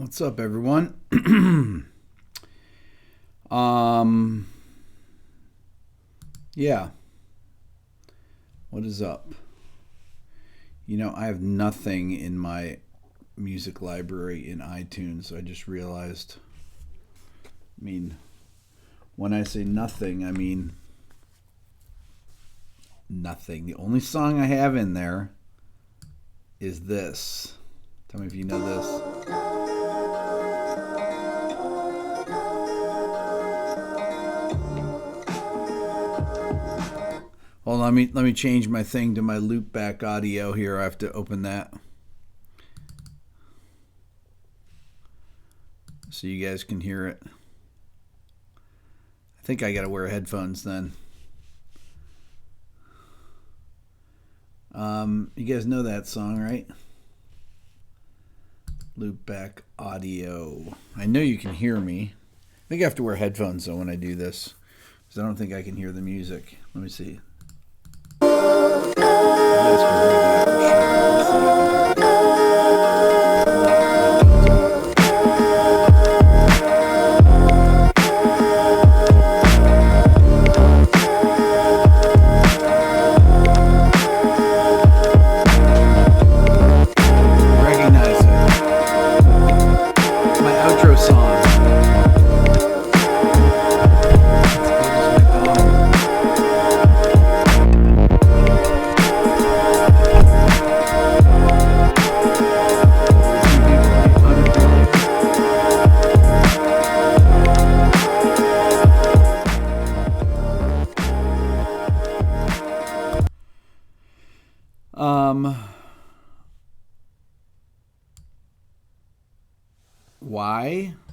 What's up, everyone? Yeah. What is up? I have nothing in my music library in iTunes. I just realized. When I say nothing, I mean nothing. The only song I have in there is this. Tell me if you know this. Hold on, let me change my thing to my loop back audio here. I have to open that so you guys can hear it. I think I gotta wear headphones then. You guys know that song, right? Loop back audio. I know you can hear me. I think I have to wear headphones though when I do this, because I don't think I can hear the music. Let me see.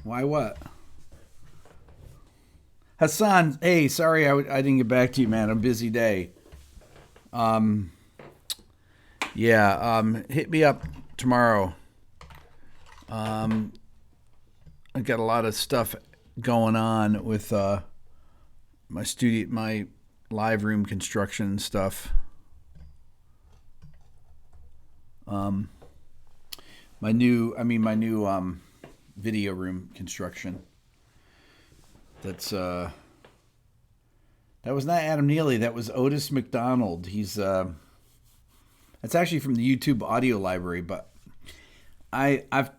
Why what? Hassan, hey, sorry I didn't get back to you, man. A busy day. Hit me up tomorrow. I got a lot of stuff going on with my studio, my live room construction stuff. My new video room construction. That was not Adam Neely. That was Otis McDonald. He's that's actually from the YouTube audio library. But I've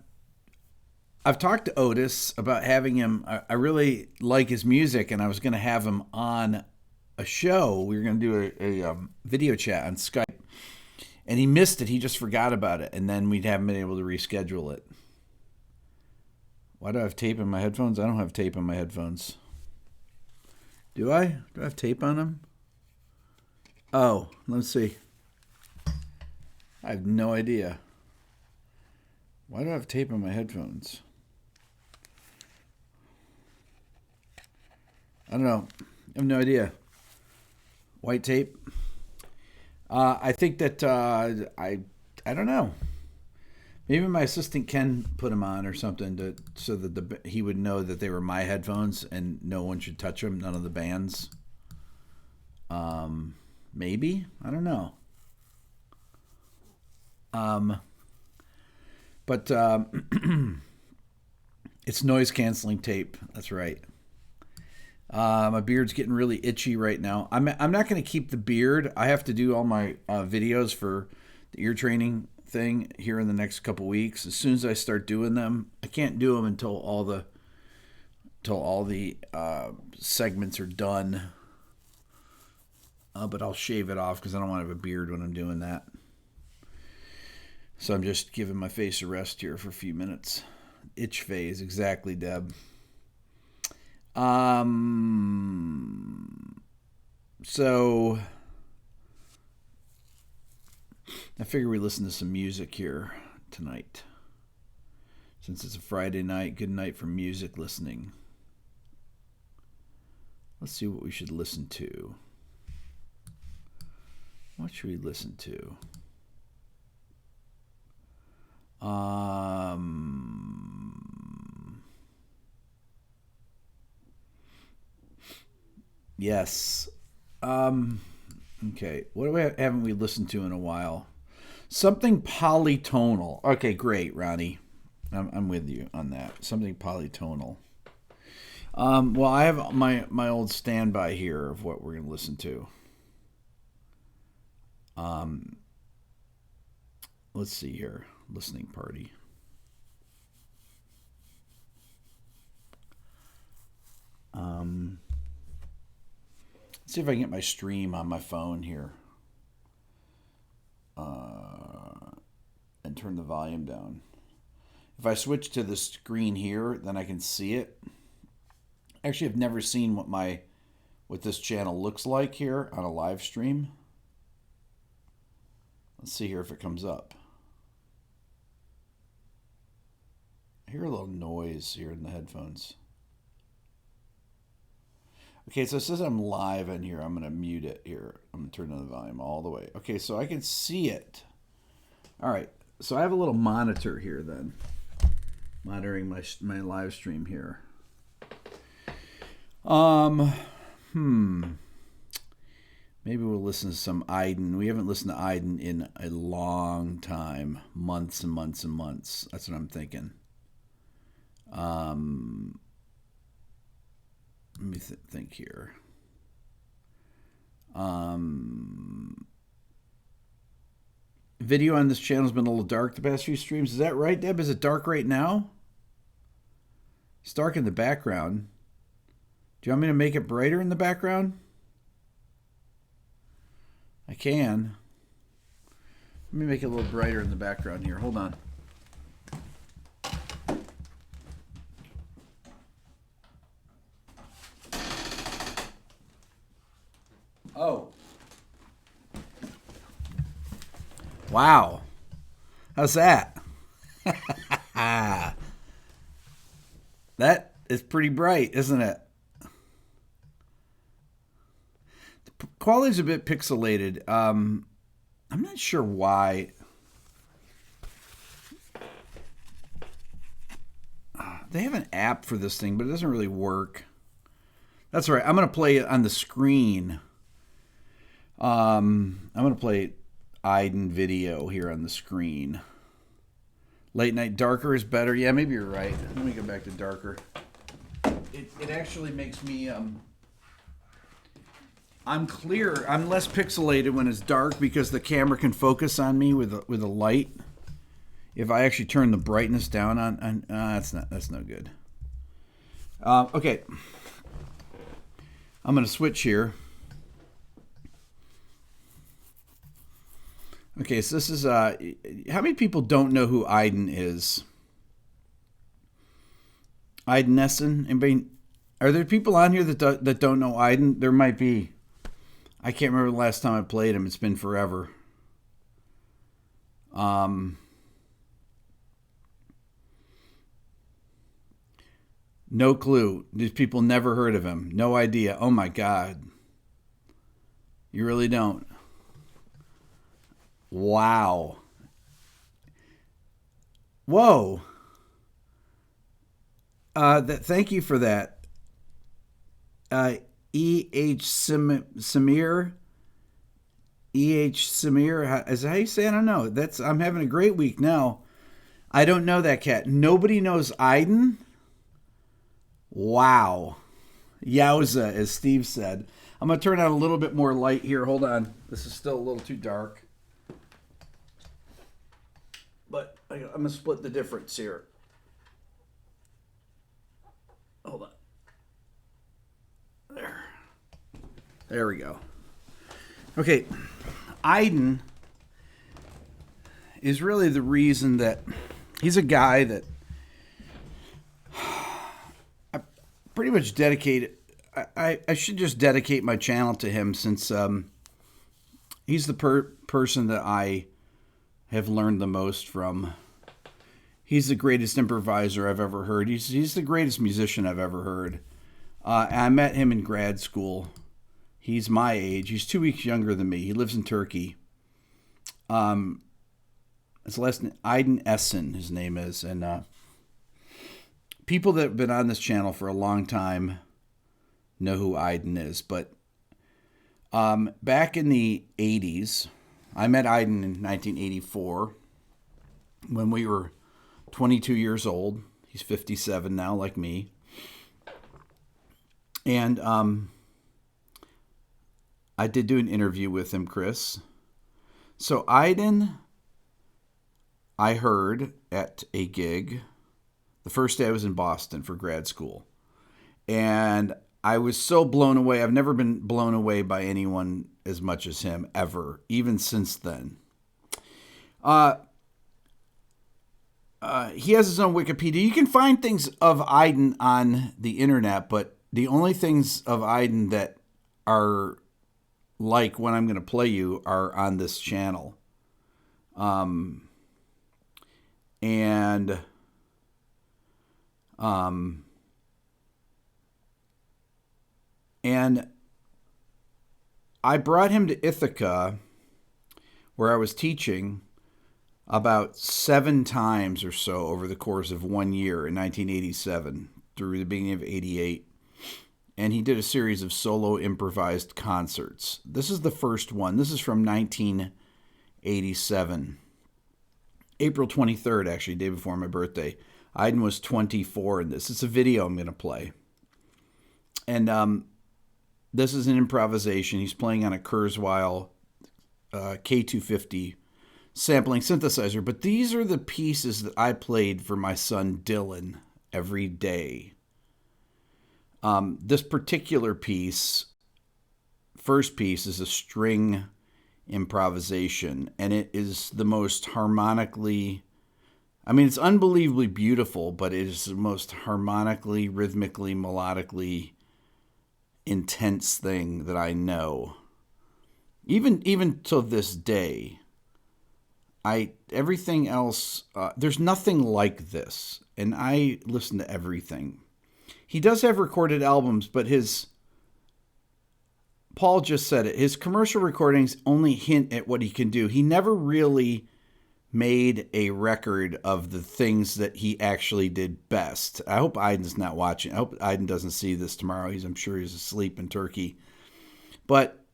talked to Otis about having him. I really like his music, and I was going to have him on a show. We were going to do a video chat on Skype, and he missed it. He just forgot about it, and then we haven't been able to reschedule it. Why do I have tape in my headphones? I don't have tape on my headphones. Do I? Do I have tape on them? Oh, let's see. I have no idea. Why do I have tape on my headphones? I don't know. I have no idea. White tape? I think that I don't know. Maybe my assistant Ken put them on or something so that he would know that they were my headphones and no one should touch them. None of the bands. Maybe, I don't know. But it's noise canceling tape. That's right. My beard's getting really itchy right now. I'm not going to keep the beard. I have to do all my videos for the ear training thing here in the next couple weeks. As soon as I start doing them, I can't do them until all the segments are done. But I'll shave it off because I don't want to have a beard when I'm doing that. So I'm just giving my face a rest here for a few minutes. Itch phase, exactly, Deb. So I figure we listen to some music here tonight. Since it's a Friday night, good night for music listening. Let's see what we should listen to. What should we listen to? Yes. Okay. Haven't we listened to in a while? Something polytonal. Okay, great, Ronnie. I'm with you on that. Something polytonal. Well, I have my old standby here of what we're going to listen to. Let's see here. Listening party. Let's see if I can get my stream on my phone here. And turn the volume down. If I switch to the screen here, then I can see it. Actually, I've never seen what this channel looks like here on a live stream. Let's see here if it comes up. I hear a little noise here in the headphones. Okay, so it says I'm live in here. I'm going to mute it here. I'm going to turn down the volume all the way. Okay, so I can see it. All right, so I have a little monitor here then. Monitoring my live stream here. Maybe we'll listen to some Aiden. We haven't listened to Aiden in a long time. Months and months and months. That's what I'm thinking. Let me think here. Video on this channel has been a little dark the past few streams. Is that right, Deb? Is it dark right now? It's dark in the background. Do you want me to make it brighter in the background? I can. Let me make it a little brighter in the background here. Hold on. Oh. Wow. How's that? That is pretty bright, isn't it? The quality's a bit pixelated. I'm not sure why. They have an app for this thing, but it doesn't really work. That's all right. I'm going to play it on the screen. I'm going to play Aiden video here on the screen. Late night darker is better. Yeah, maybe you're right. Let me go back to darker. It actually makes me I'm clear. I'm less pixelated when it's dark because the camera can focus on me with a light. If I actually turn the brightness down on that's no good. Okay. I'm going to switch here. Okay, so this is, how many people don't know who Aiden is? Aiden Essen? Anybody, are there people on here that don't know Aiden? There might be. I can't remember the last time I played him. It's been forever. No clue. These people never heard of him. No idea. Oh my God. You really don't. Wow. Whoa. Thank you for that. E.H. Samir. E.H. Samir. Is that how you say it? I don't know. I'm having a great week now. I don't know that cat. Nobody knows Aiden? Wow. Yowza, as Steve said. I'm going to turn on a little bit more light here. Hold on. This is still a little too dark. But I'm going to split the difference here. Hold on. There we go. Okay. Aiden is really the reason that he's a guy that I pretty much dedicated. I should just dedicate my channel to him since he's the person that I have learned the most from. He's the greatest improviser I've ever heard. He's the greatest musician I've ever heard. I met him in grad school. He's my age. He's 2 weeks younger than me. He lives in Turkey. His last name, Aiden Essen, his name is. And people that have been on this channel for a long time know who Aiden is. But back in the 80s, I met Aiden in 1984 when we were 22 years old. He's 57 now, like me. And I did do an interview with him, Chris. So Aydin, I heard at a gig the first day I was in Boston for grad school. And I was so blown away. I've never been blown away by anyone as much as him, ever, even since then. He has his own Wikipedia. You can find things of Aydin on the internet, but the only things of Aydin that are like what I'm going to play you are on this channel. And I brought him to Ithaca, where I was teaching, about 7 times or so over the course of 1 year in 1987 through the beginning of 88. And he did a series of solo improvised concerts. This is the first one. This is from 1987. April 23rd, actually, day before my birthday. Aydin was 24 in this. It's a video I'm going to play. And this is an improvisation. He's playing on a Kurzweil K250 sampling synthesizer. But these are the pieces that I played for my son Dylan every day. This particular piece, first piece, is a string improvisation, and it is the most harmonically, I mean, it's unbelievably beautiful, but it is the most harmonically, rhythmically, melodically intense thing that I know. Even to this day, everything else, there's nothing like this, and I listen to everything. He does have recorded albums, but Paul just said it, his commercial recordings only hint at what he can do. He never really made a record of the things that he actually did best. I hope Aydin's not watching. I hope Aydin doesn't see this tomorrow. I'm sure he's asleep in Turkey. But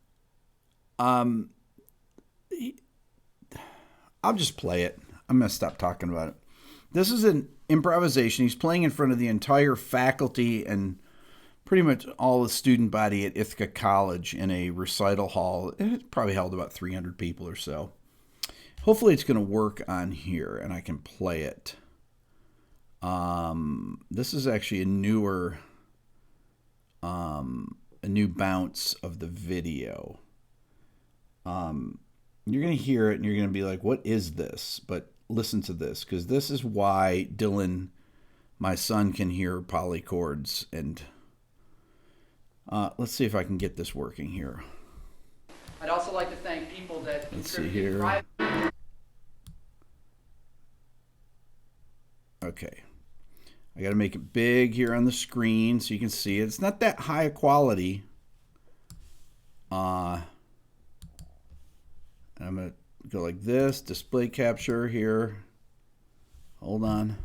I'll just play it. I'm going to stop talking about it. This is an improvisation. He's playing in front of the entire faculty and pretty much all the student body at Ithaca College in a recital hall. It probably held about 300 people or so. Hopefully it's going to work on here and I can play it. This is actually a new bounce of the video. You're going to hear it and you're going to be like, what is this? But listen to this, because this is why Dylan, my son, can hear polychords. And let's see if I can get this working here. I'd also like to thank people that Let's see here. Okay. I got to make it big here on the screen so you can see it. It's not that high a quality. I'm going to go like this, display capture here. Hold on.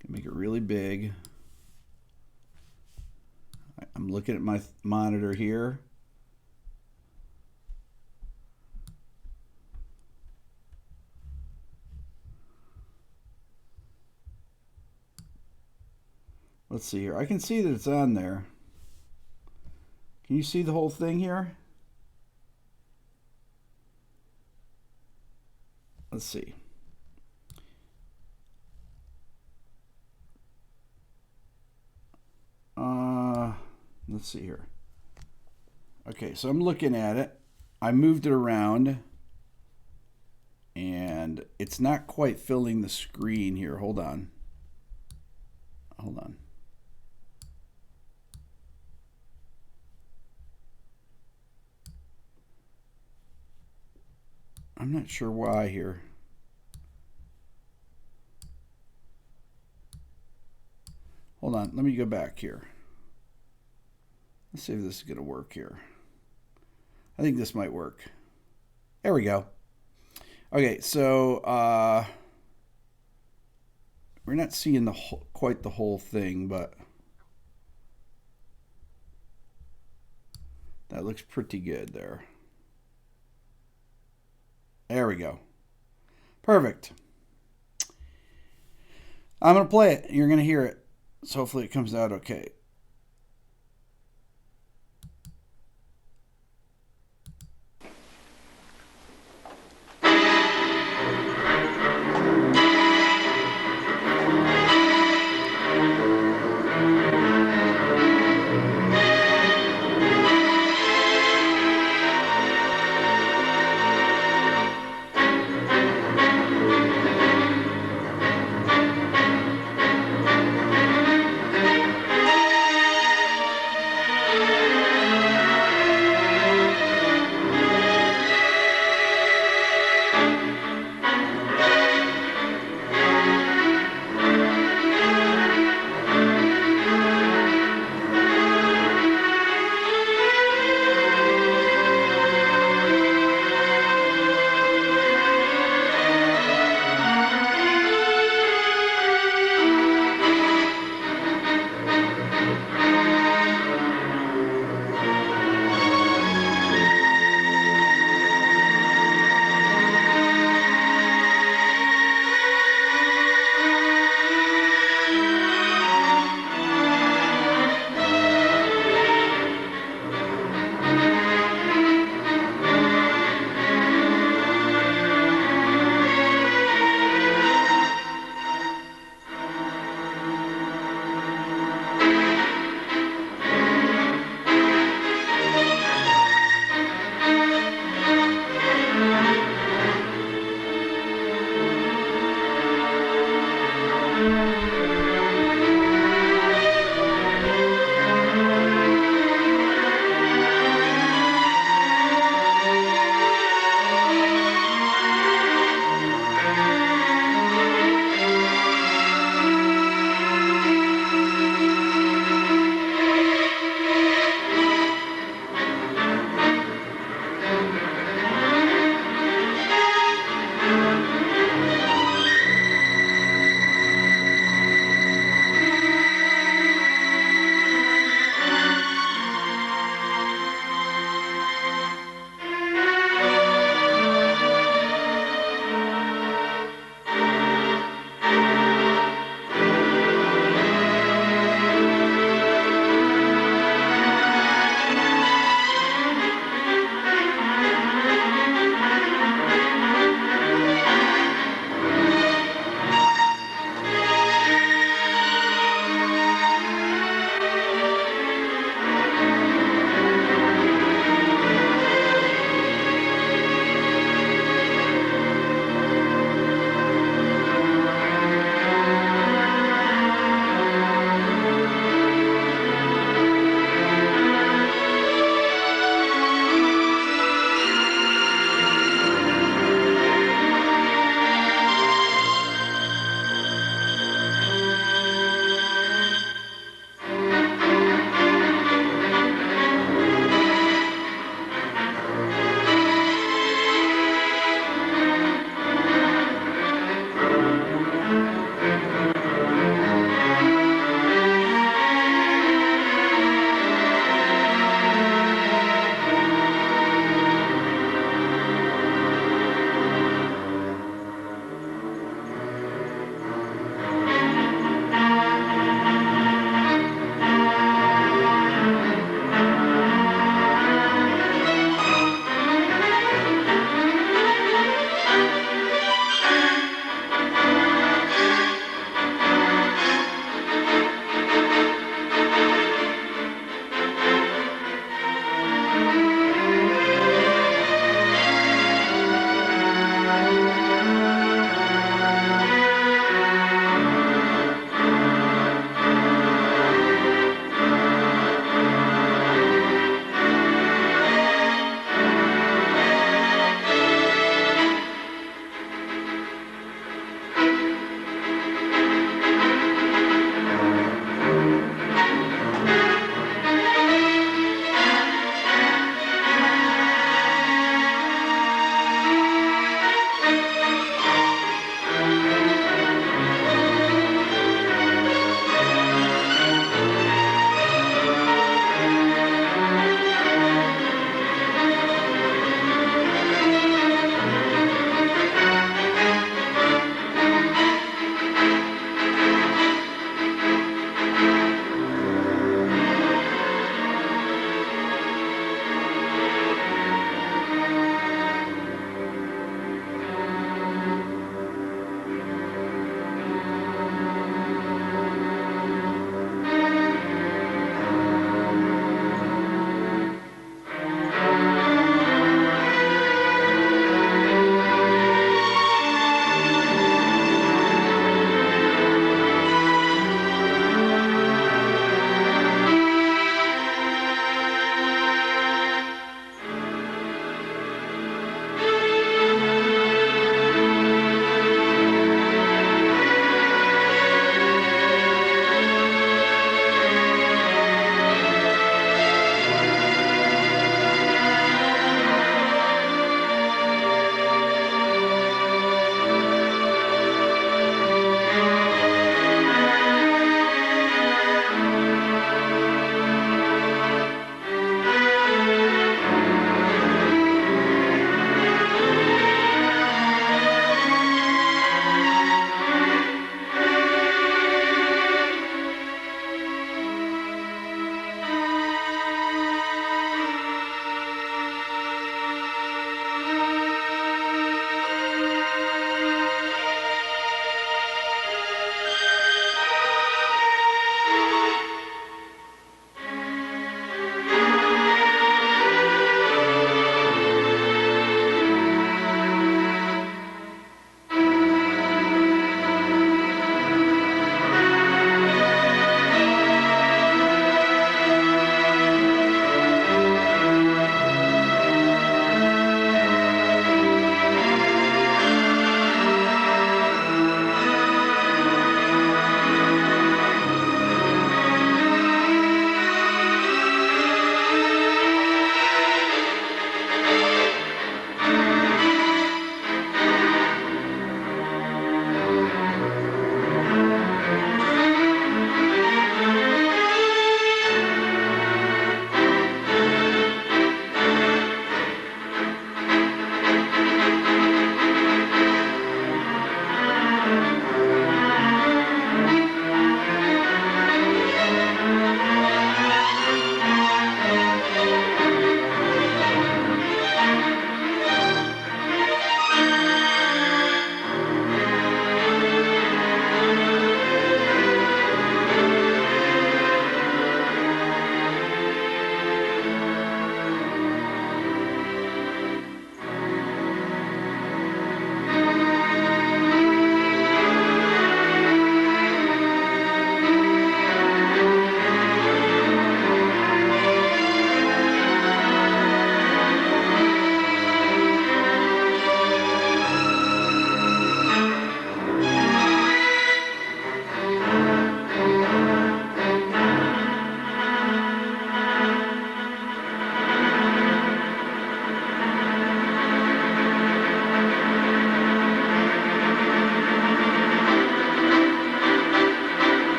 Can make it really big. I'm looking at my monitor here. Let's see here. I can see that it's on there. Can you see the whole thing here? Let's see. Let's see here. Okay, so I'm looking at it. I moved it around and it's not quite filling the screen here. Hold on. Hold on. I'm not sure why here. Hold on, let me go back here. Let's see if this is going to work here. I think this might work. There we go. Okay, so we're not seeing quite the whole thing, but that looks pretty good there. There we go. Perfect. I'm going to play it. You're going to hear it. So hopefully it comes out okay.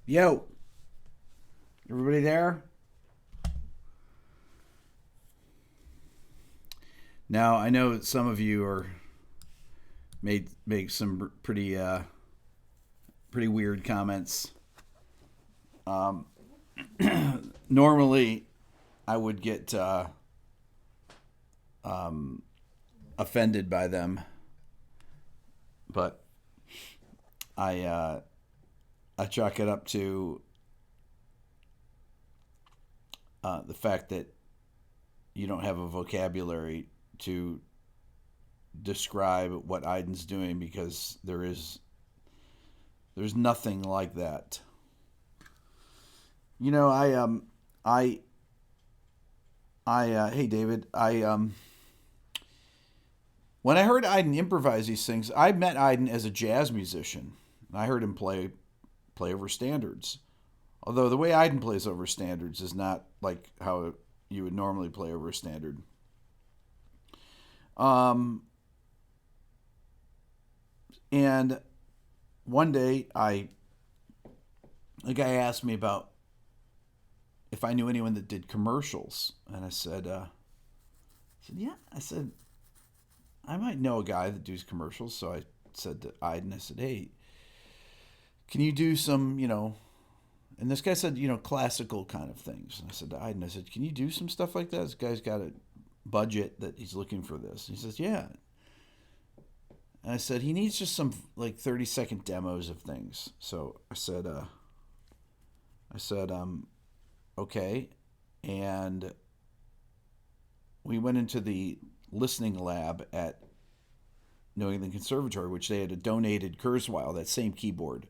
Yo. Everybody there? Now, I know some of you are make some pretty weird comments. Normally, I would get offended by them, but I chalk it up to the fact that you don't have a vocabulary to describe what Aiden's doing, because there's nothing like that. You know, hey David, when I heard Aiden improvise these things, I met Aiden as a jazz musician. I heard him play over standards. Although the way Aiden plays over standards is not like how you would normally play over a standard. And one day a guy asked me about if I knew anyone that did commercials. And I said, yeah. I said, I might know a guy that does commercials. So I said to Aiden, I said, hey, can you do some, and this guy said, classical kind of things. And I said to Aiden, I said, can you do some stuff like that? This guy's got a budget that he's looking for this. And he says, yeah. And I said, he needs just some 30-second demos of things. So I said, okay. And we went into the listening lab at New England Conservatory, which they had donated Kurzweil, that same keyboard.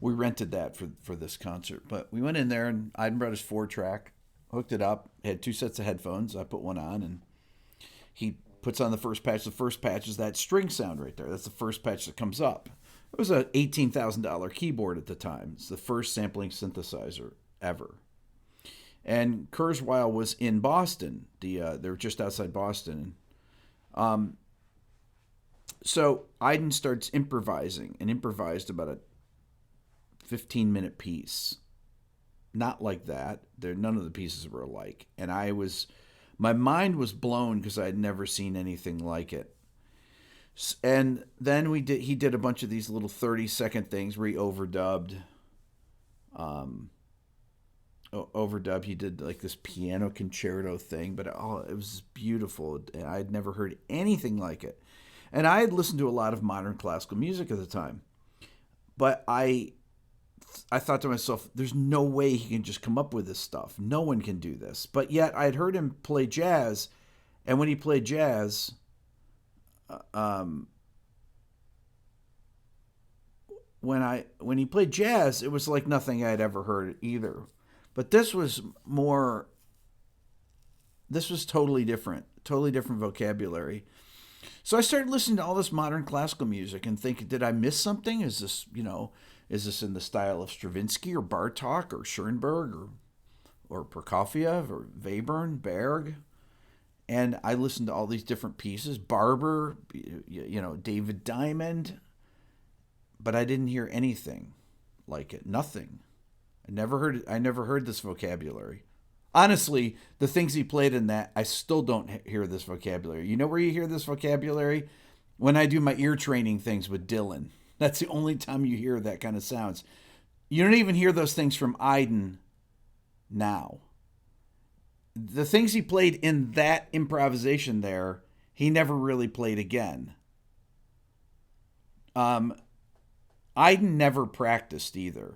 We rented that for this concert. But we went in there, and Aiden brought his 4-track, hooked it up, had 2 sets of headphones. I put one on, and he puts on the first patch. The first patch is that string sound right there. That's the first patch that comes up. It was an $18,000 keyboard at the time. It's the first sampling synthesizer ever. And Kurzweil was in Boston. They were just outside Boston. So Aiden starts improvising, and improvised about a 15-minute piece. Not like that. None of the pieces were alike. And my mind was blown because I had never seen anything like it. And then he did a bunch of these little 30-second things where he overdubbed. He did like this piano concerto thing, but it was beautiful. I'd never heard anything like it. And I had listened to a lot of modern classical music at the time. But I thought to myself, there's no way he can just come up with this stuff. No one can do this. But yet I had heard him play jazz, and when he played jazz, when he played jazz, it was like nothing I had ever heard either. But this was totally different vocabulary. So I started listening to all this modern classical music and thinking, did I miss something? Is this in the style of Stravinsky or Bartók or Schoenberg or Prokofiev or Webern, Berg? And I listened to all these different pieces, Barber, David Diamond, but I didn't hear anything like it. Nothing. I never heard this vocabulary. Honestly, the things he played in that, I still don't hear this vocabulary. You know where you hear this vocabulary? When I do my ear training things with Dylan. That's the only time you hear that kind of sounds. You don't even hear those things from Aiden now. The things he played in that improvisation there, he never really played again. Aiden never practiced either.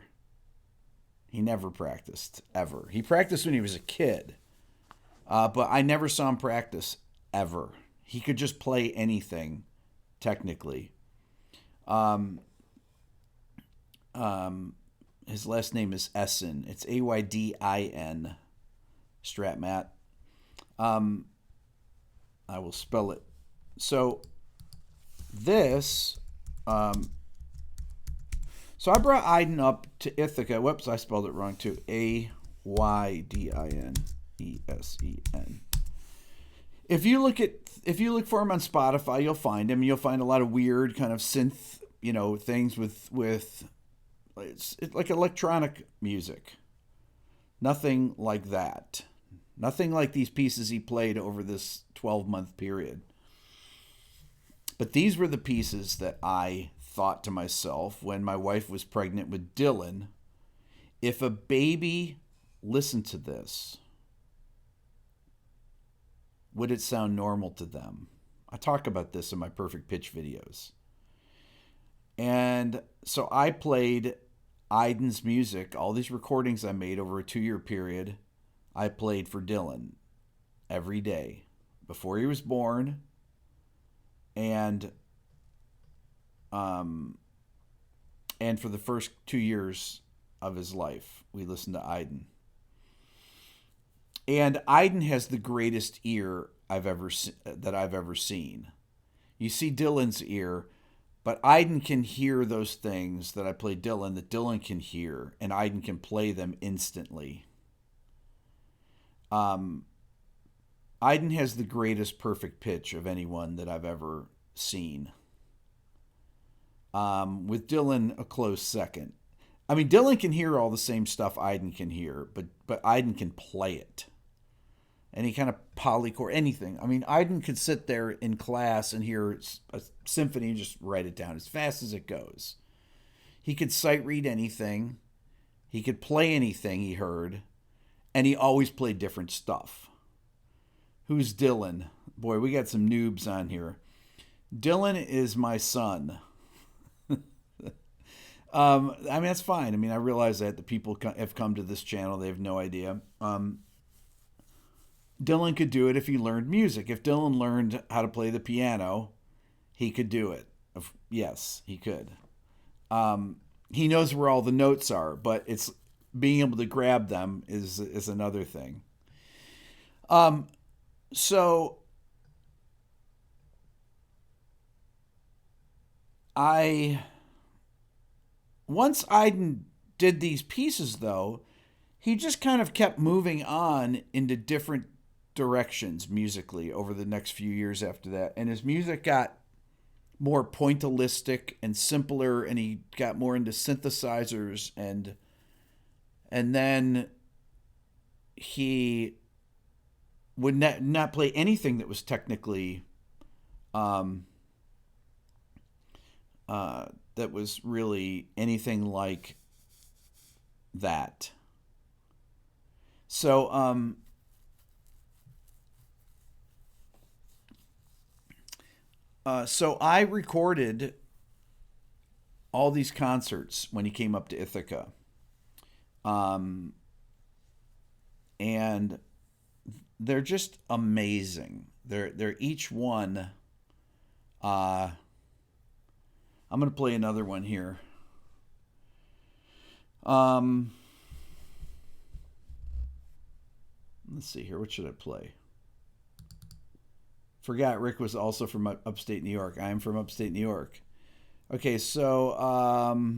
He never practiced, ever. He practiced when he was a kid. But I never saw him practice, ever. He could just play anything, technically. His last name is Essen. It's Aydin, Stratmat. I will spell it. So this... So I brought Aiden up to Ithaca. Whoops, I spelled it wrong too. Aydinesen. If you look for him on Spotify, you'll find him. You'll find a lot of weird kind of synth, things with it's like electronic music. Nothing like that. Nothing like these pieces he played over this 12-month period. But these were the pieces that I thought to myself when my wife was pregnant with Dylan. If a baby listened to this, would it sound normal to them? I talk about this in my perfect pitch videos. And so I played Aiden's music, all these recordings I made over a 2-year period, I played for Dylan every day before he was born, and for the first 2 years of his life, we listened to Aiden. And Aiden has the greatest ear I've ever seen. You see Dylan's ear, but Aiden can hear those things that I play Dylan that Dylan can hear, and Aiden can play them instantly. Aiden has the greatest perfect pitch of anyone that I've ever seen. With Dylan a close second. I mean, Dylan can hear all the same stuff Aiden can hear, but Aiden can play it. Any kind of polychord, anything. I mean, Aiden could sit there in class and hear a symphony and just write it down as fast as it goes. He could sight read anything. He could play anything he heard. And he always played different stuff. Who's Dylan? Boy, we got some noobs on here. Dylan is my son. I mean, that's fine. I mean, I realize that the people have come to this channel. They have no idea. Dylan could do it if he learned music. If Dylan learned how to play the piano, he could do it. Yes, he could. He knows where all the notes are, but it's being able to grab them is another thing. So once Aiden did these pieces, though, he just kind of kept moving on into different directions musically over the next few years after that. And his music got more pointillistic and simpler, and he got more into synthesizers, and then he would not play anything that was technically that was really anything like that. So so I recorded all these concerts when he came up to Ithaca. And they're just amazing. They're each one. I'm going to play another one here. Let's see here. What should I play? Forgot Rick was also from upstate New York. I'm from upstate New York. Okay, so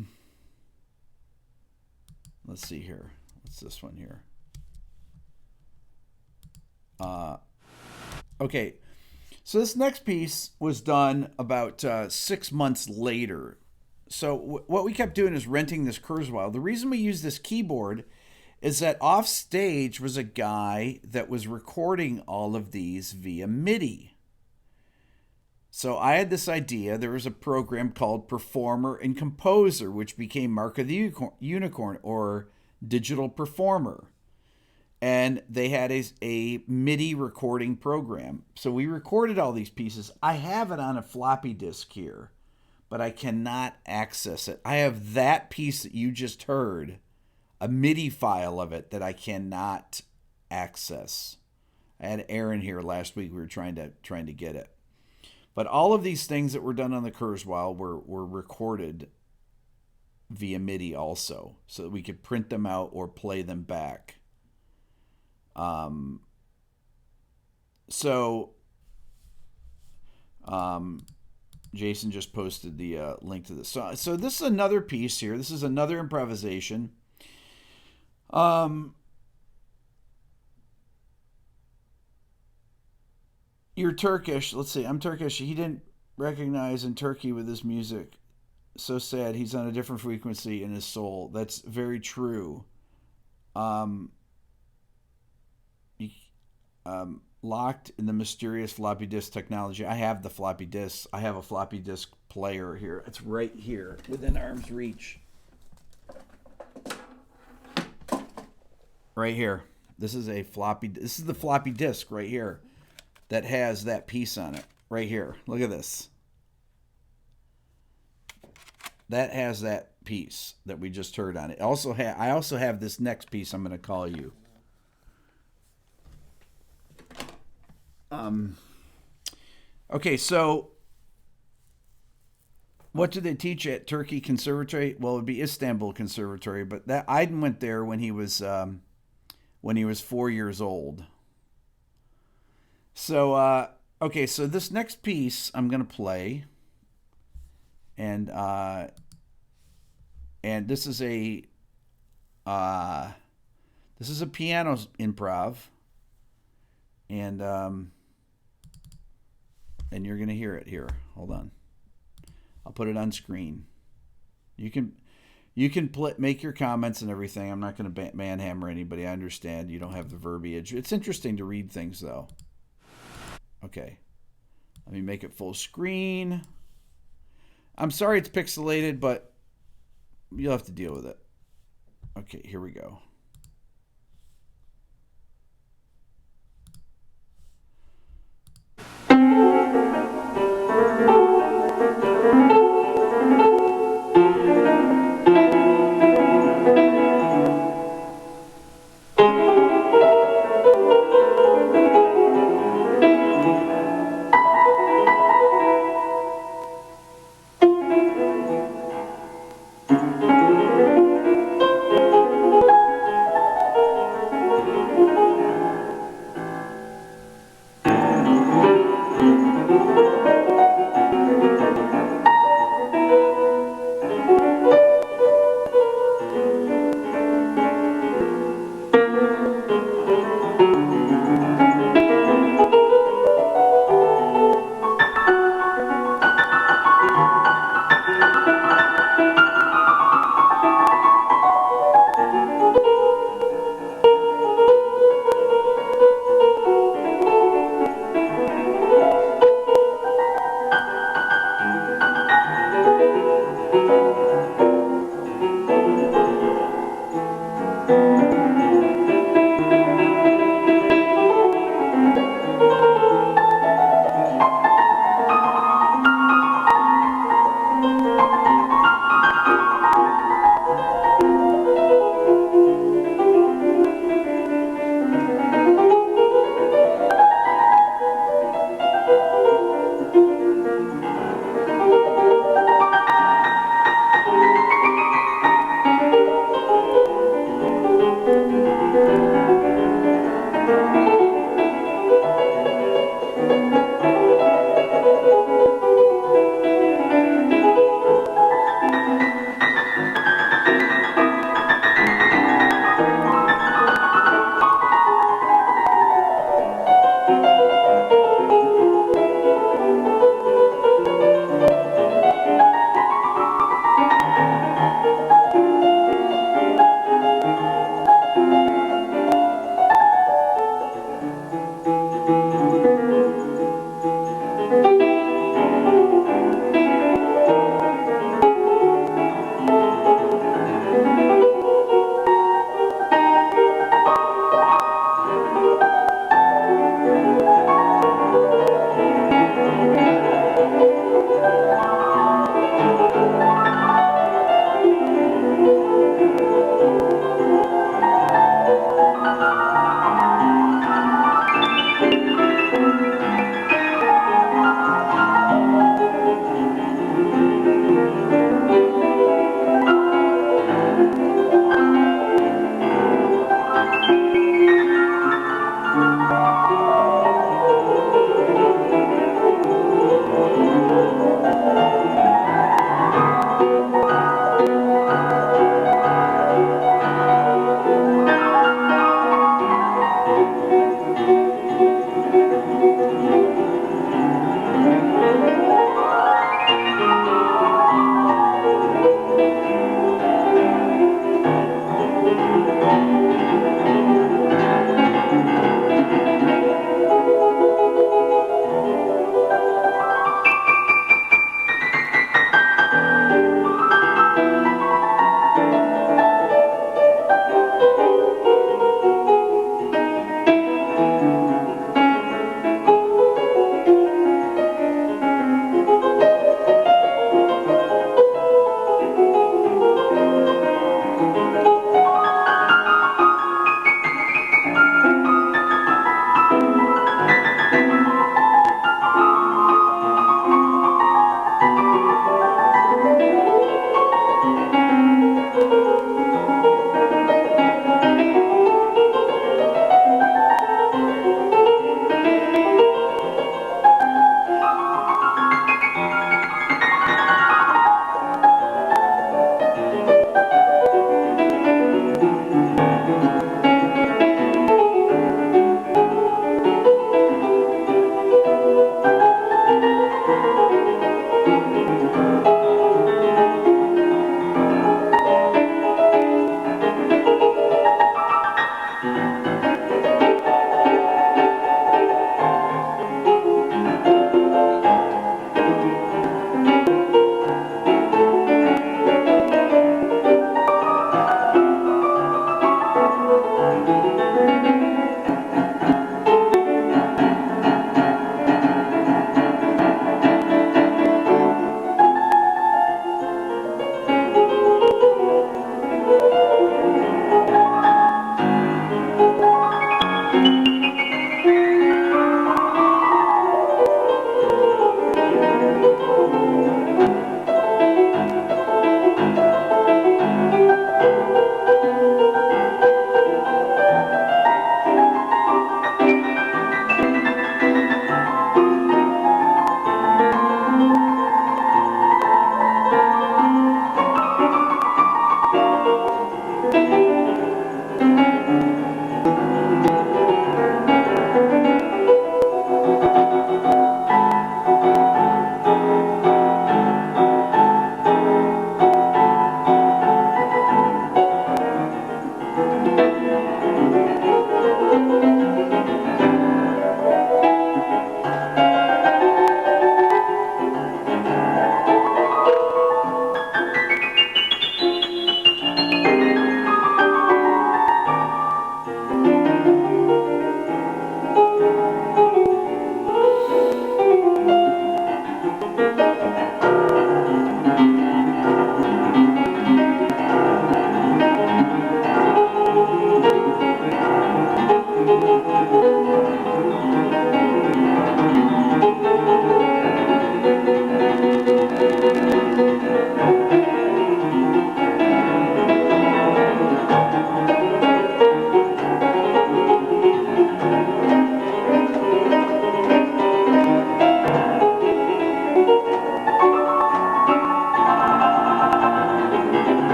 let's see here. What's this one here? Okay, so this next piece was done about 6 months later. So what we kept doing is renting this Kurzweil. The reason we use this keyboard is that off stage was a guy that was recording all of these via MIDI. So I had this idea. There was a program called Performer and Composer, which became Mark of the Unicorn, or Digital Performer. And they had a MIDI recording program. So we recorded all these pieces. I have it on a floppy disk here, but I cannot access it. I have that piece that you just heard, a MIDI file of it that I cannot access. I had Aaron here last week. We were trying to get it. But all of these things that were done on the Kurzweil were recorded via MIDI also, so that we could print them out or play them back. Jason just posted the link to this. So this is another piece here. This is another improvisation. You're Turkish. Let's see. I'm Turkish. He didn't recognize in Turkey with his music. so sad. He's on a different frequency in his soul. That's very true. Um, Locked in the mysterious floppy disk technology. I have the floppy disk. I have a floppy disk player here. It's right here, within arm's reach. Right here. This is the floppy disk right here that has that piece on it. Right here. Look at this. That has that piece that we just heard on it. I also have this next piece I'm going to call you. Okay, so what do they teach at Turkey Conservatory? Well, it would be Istanbul Conservatory, but that Aydin went there when he was 4 years old. So okay, so this next piece I'm gonna play, and this is a piano improv, and you're gonna hear it here. Hold on, I'll put it on screen. You can make your comments and everything. I'm not gonna manhammer anybody. I understand you don't have the verbiage. It's interesting to read things though. Okay, let me make it full screen. I'm sorry it's pixelated, but you'll have to deal with it. Okay, here we go.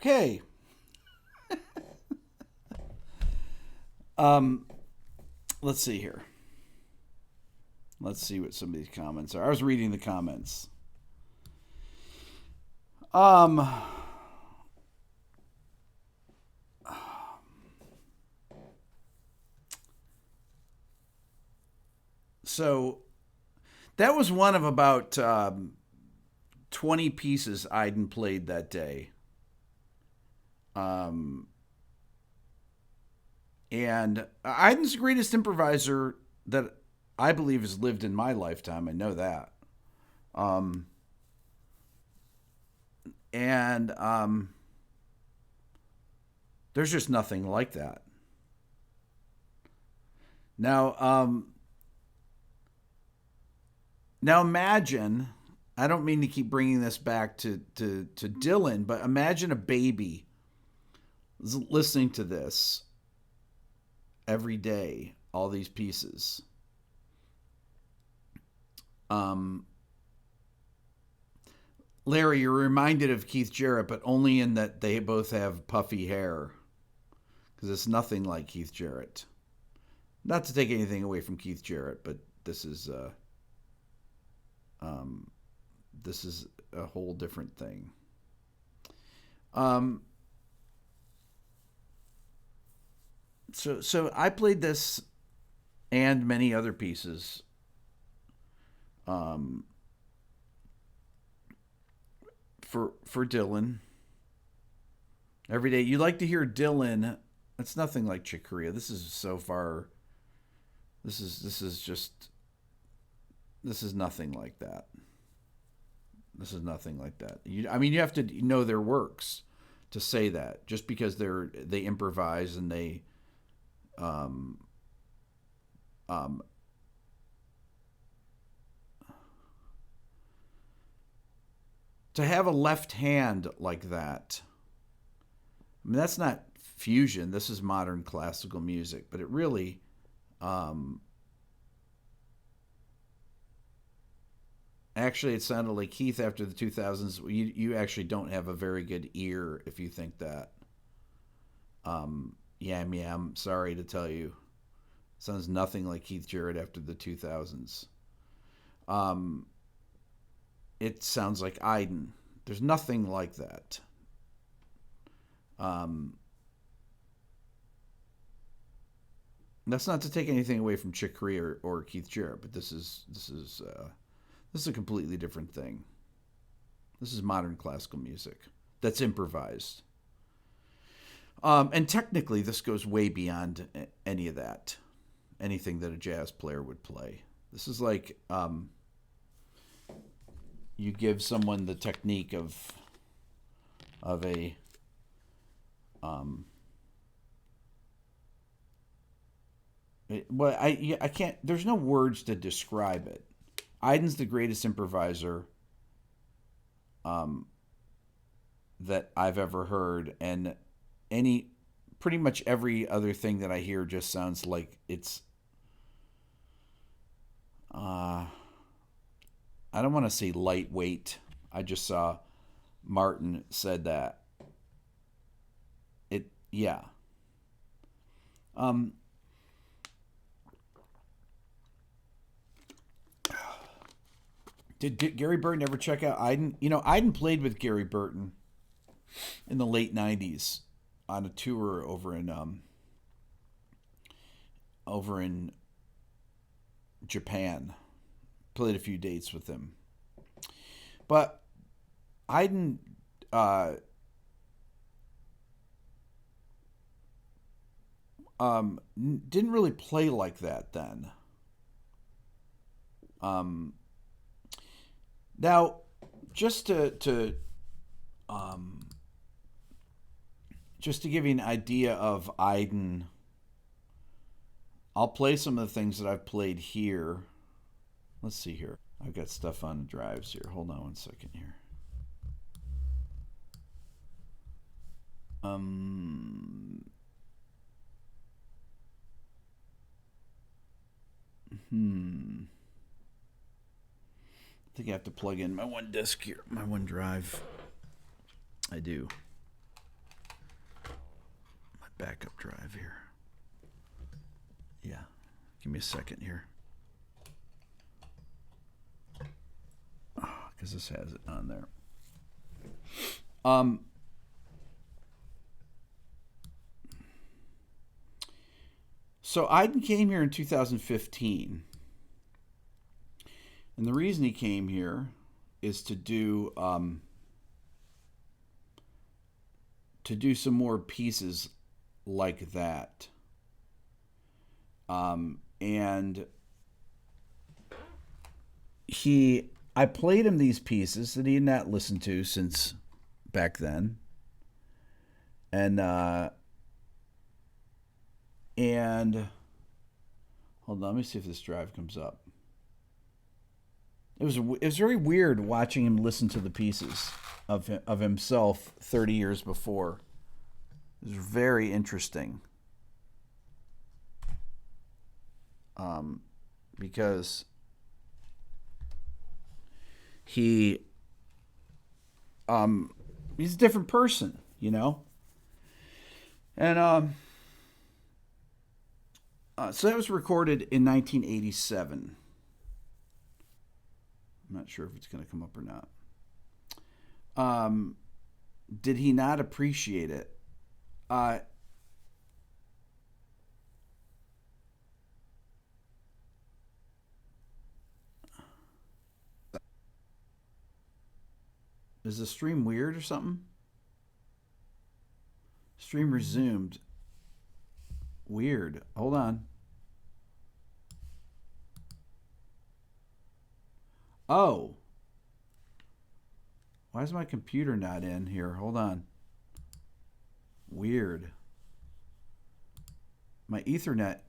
Okay. Let's see here. Let's see what some of these comments are. I was reading the comments. So that was one of about 20 pieces Aiden played that day. And Aiden's the greatest improviser that I believe has lived in my lifetime. I know that. There's just nothing like that. Now imagine, I don't mean to keep bringing this back to Dylan, but imagine a baby listening to this every day, all these pieces. Larry, you're reminded of Keith Jarrett, but only in that they both have puffy hair. Because it's nothing like Keith Jarrett. Not to take anything away from Keith Jarrett, but this is a whole different thing. So I played this and many other pieces for Dylan every day. You like to hear Dylan. It's nothing like Chick Corea. This is so far. This is nothing like that. This is nothing like that. You have to know their works to say that. Just because they improvise and they to have a left hand like that. I mean, that's not fusion. This is modern classical music, but it really actually, it sounded like Keith after the 2000s. You actually don't have a very good ear if you think that. Yeah, I'm sorry to tell you. Sounds nothing like Keith Jarrett after the 2000s. It sounds like Aiden. There's nothing like that. That's not to take anything away from Chick Corea or Keith Jarrett, but this is a completely different thing. This is modern classical music that's improvised. And technically, this goes way beyond any of that. Anything that a jazz player would play. This is like you give someone the technique of a I can't. There's no words to describe it. Aiden's the greatest improviser that I've ever heard, and pretty much every other thing that I hear just sounds like it's I don't want to say lightweight. I just saw Martin said that. Yeah. Did Gary Burton ever check out Aiden? Aiden played with Gary Burton in the late 90s on a tour over in Japan. Played a few dates with him. But Aiden didn't really play like that then. Now, just to give you an idea of Aiden, I'll play some of the things that I've played here. Let's see here. I've got stuff on drives here. Hold on one second here. I think I have to plug in my one disk here, my one drive. I do. backup drive here. Yeah, give me a second here. Because this has it on there. So Aiden came here in 2015. And the reason he came here is to do some more pieces like that. And I played him these pieces that he had not listened to since back then. And hold on, let me see if this drive comes up. It was very weird watching him listen to the pieces of himself 30 years before. It was very interesting. Because he's a different person, you know? And so that was recorded in 1987. I'm not sure if it's going to come up or not. Did he not appreciate it? Is the stream weird or something? Stream resumed. Weird. Hold on. Oh. Why is my computer not in here? Hold on. Weird. My Ethernet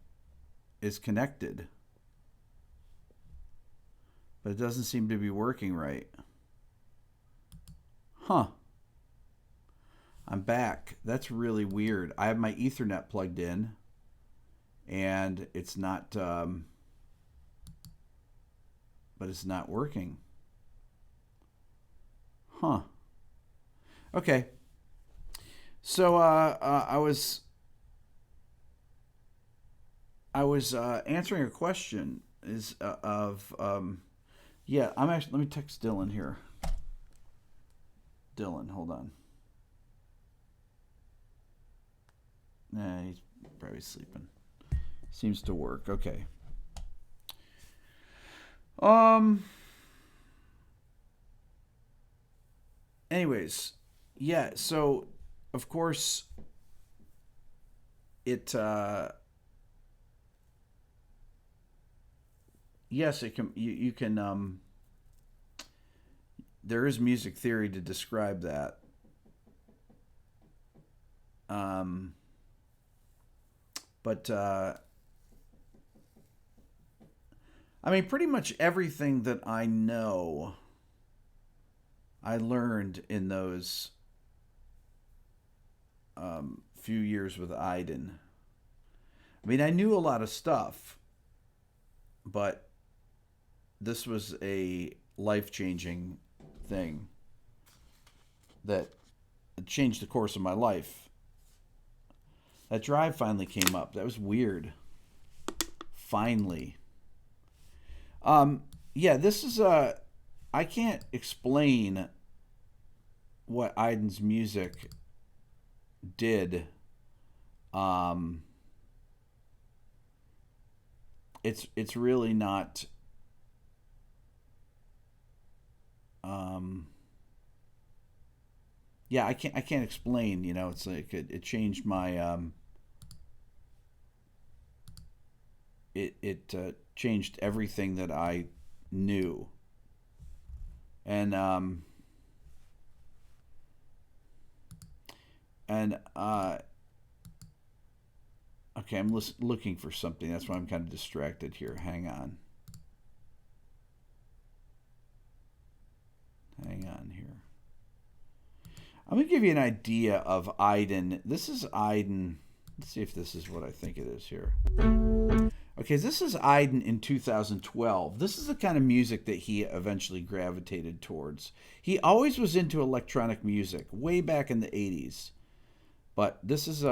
is connected, but it doesn't seem to be working right. Huh. I'm back. That's really weird. I have my Ethernet plugged in, and it's not, but it's not working. Huh. Okay. So I was answering a question yeah, I'm actually, let me text Dylan here. Dylan, hold on. Nah, he's probably sleeping. Seems to work. Okay. Anyways, yeah, so of course it yes, it can you can there is music theory to describe that. But I mean, pretty much everything that I know, I learned in those few years with Aiden. I mean, I knew a lot of stuff, but this was a life-changing thing that changed the course of my life. That drive finally came up. That was weird. Finally. Yeah, this is I can't explain what Aiden's music did. It's really not yeah, I can't explain, you know, it's like it changed my it changed everything that I knew. And okay, I'm looking for something. That's why I'm kind of distracted here. Hang on here. I'm going to give you an idea of Aiden. This is Aiden. Let's see if this is what I think it is here. Okay, this is Aiden in 2012. This is the kind of music that he eventually gravitated towards. He always was into electronic music, way back in the 80s. But this is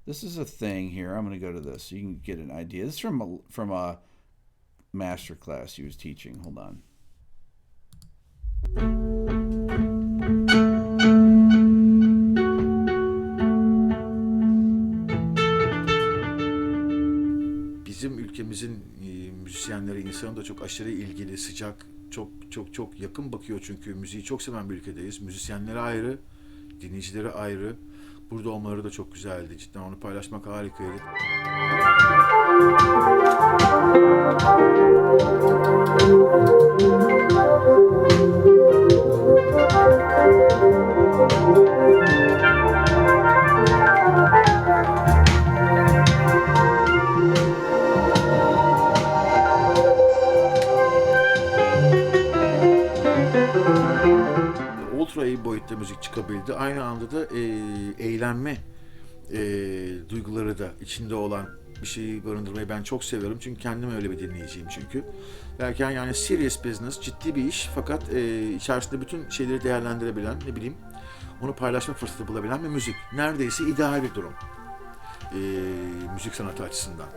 This is a thing here. I'm going to go to this so you can get an idea. This is from a master class he was teaching. Hold on. Bizim ülkemizin müzisyenleri, insanı da çok aşırı ilgili, sıcak, çok yakın bakıyor çünkü müziği çok seven bir ülkedeyiz. Müzisyenleri ayrı, dinleyicileri ayrı. Burada olmaları da çok güzeldi. Cidden onu paylaşmak harikaydı. Ultra iyi boyutta müzik çıkabildi. Aynı anda da eğlenme duyguları da içinde olan bir şeyi barındırmayı ben çok seviyorum. Çünkü kendim öyle bir dinleyiciyim çünkü. Derken yani serious business, ciddi bir iş fakat içerisinde bütün şeyleri değerlendirebilen, ne bileyim, onu paylaşma fırsatı bulabilen bir müzik. Neredeyse ideal bir durum. Müzik sanatı açısından.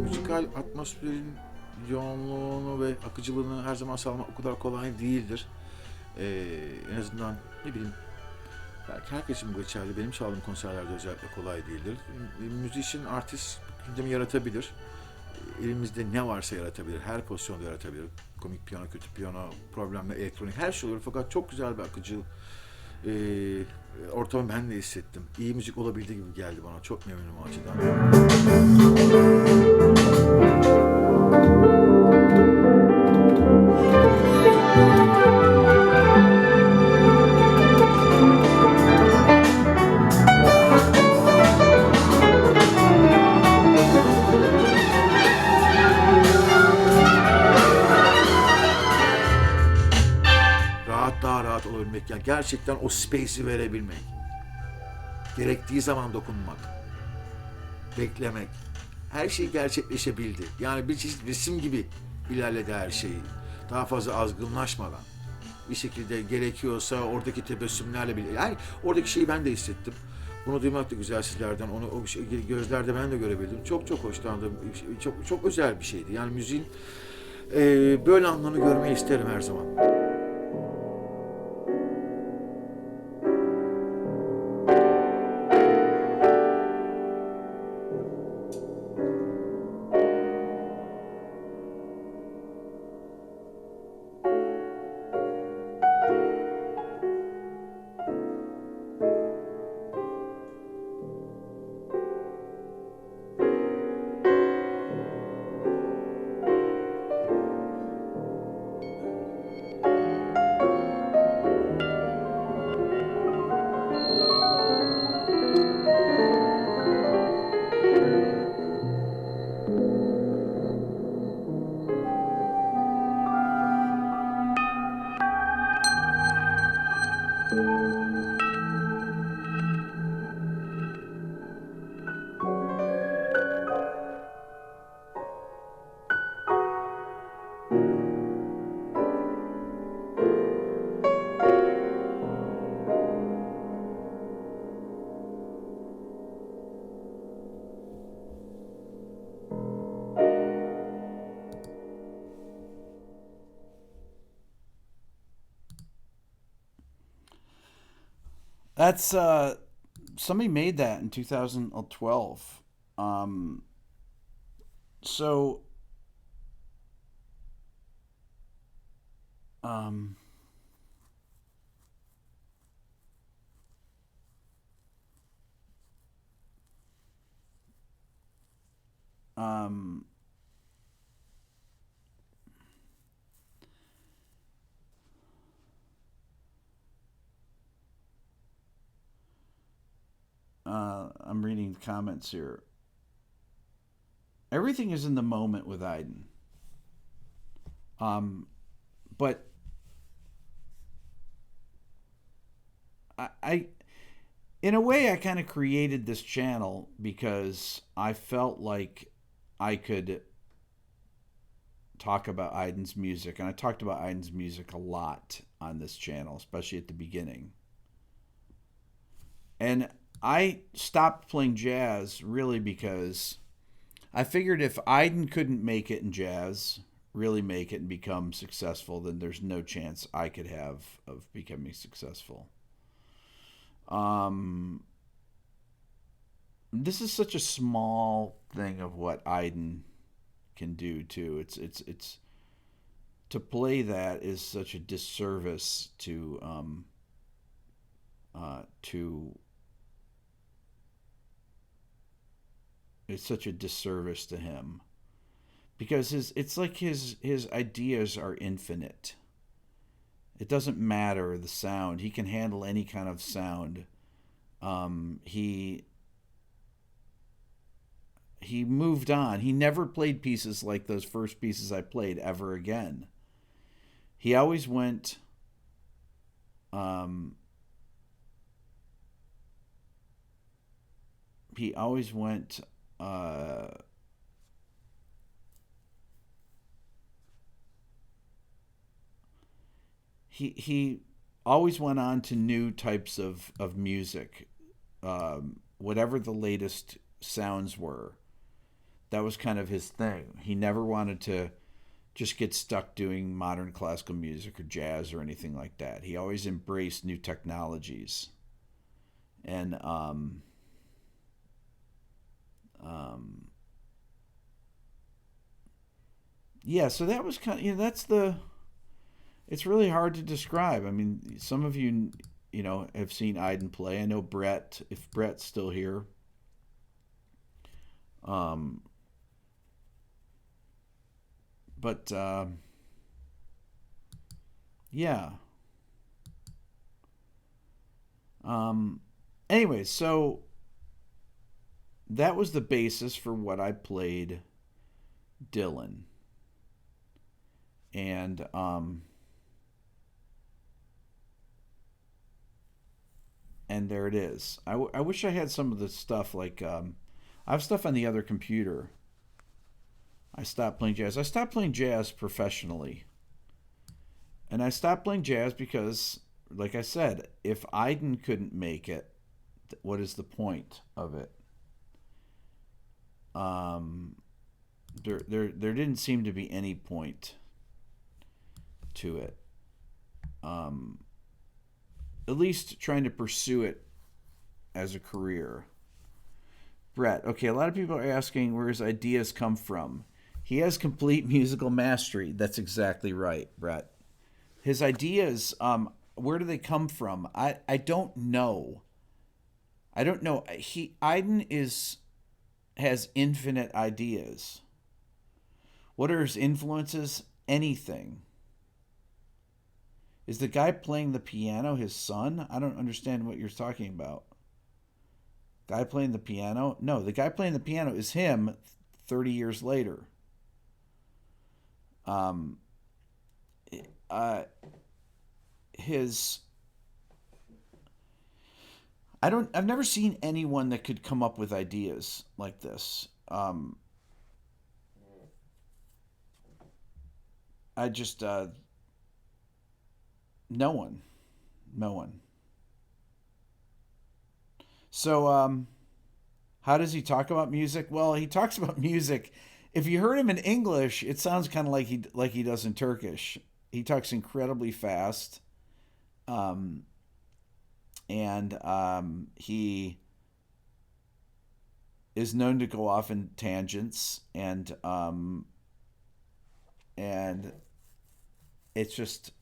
Müzikal atmosferin yoğunluğunu ve akıcılığını her zaman sağlamak o kadar kolay değildir. En azından ne bileyim, belki herkes için bu geçerli. Benim çaldığım konserlerde özellikle kolay değildir. Müzisyen, artist gündemi yaratabilir. Elimizde ne varsa yaratabilir. Her pozisyonda yaratabilir. Komik piyano, kötü piyano, problemli elektronik, her şey olur. Fakat çok güzel bir akıcı ortamı ben de hissettim. İyi müzik olabildiği gibi geldi bana. Çok memnunum o açıdan. Daha rahat olabilmek, yani gerçekten o space'i verebilmek, gerektiği zaman dokunmak, beklemek, her şey gerçekleşebildi. Yani bir çeşit resim gibi ilerledi her şeyi. Daha fazla azgınlaşmadan, bir şekilde gerekiyorsa oradaki tebessümlerle bile, yani oradaki şeyi ben de hissettim. Bunu duymak da güzel sizlerden, onu o gözlerde ben de görebildim. Çok hoşlandım, çok özel bir şeydi. Yani müziğin böyle anlamını görmeyi isterim her zaman. That's somebody made that in 2012. So um, um, I'm reading the comments here. everything is in the moment with Aiden. But I in a way, I kind of created this channel because I felt like I could talk about Aiden's music, and I talked about Aiden's music a lot on this channel, especially at the beginning. And I stopped playing jazz really because I figured if Aiden couldn't make it in jazz, really make it and become successful, then there's no chance I could have of becoming successful. This is such a small thing of what Aiden can do too. It's to play that is such a disservice to it's such a disservice to him, because it's like his ideas are infinite. It doesn't matter the sound. He can handle any kind of sound. He moved on. He never played pieces like those first pieces I played ever again. He always went he always went he always went on to new types of music, whatever the latest sounds were. That was kind of his thing. He never wanted to just get stuck doing modern classical music or jazz or anything like that. He always embraced new technologies. And yeah, so that was kind of, that's the, it's really hard to describe. I mean, some of you, have seen Aiden play. I know Brett, if Brett's still here. But yeah. Anyway, so that was the basis for what I played Dylan. And there it is. I wish I had some of the stuff, like I have stuff on the other computer. I stopped playing jazz. I stopped playing jazz professionally. And I stopped playing jazz because, like I said, if Aiden couldn't make it, what is the point of it? There didn't seem to be any point to it. At least trying to pursue it as a career. Brett, okay, a lot of people are asking where his ideas come from. He has complete musical mastery. That's exactly right, Brett. His ideas, where do they come from? I don't know. Aiden has infinite ideas. What are his influences? Anything. Is the guy playing the piano his son? I don't understand what you're talking about. Guy playing the piano? No, the guy playing the piano is him 30 years later. I've never seen anyone that could come up with ideas like this. No one. So, how does he talk about music? Well, he talks about music. If you heard him in English, it sounds kind of like he does in Turkish. He talks incredibly fast, and he is known to go off in tangents, and it's just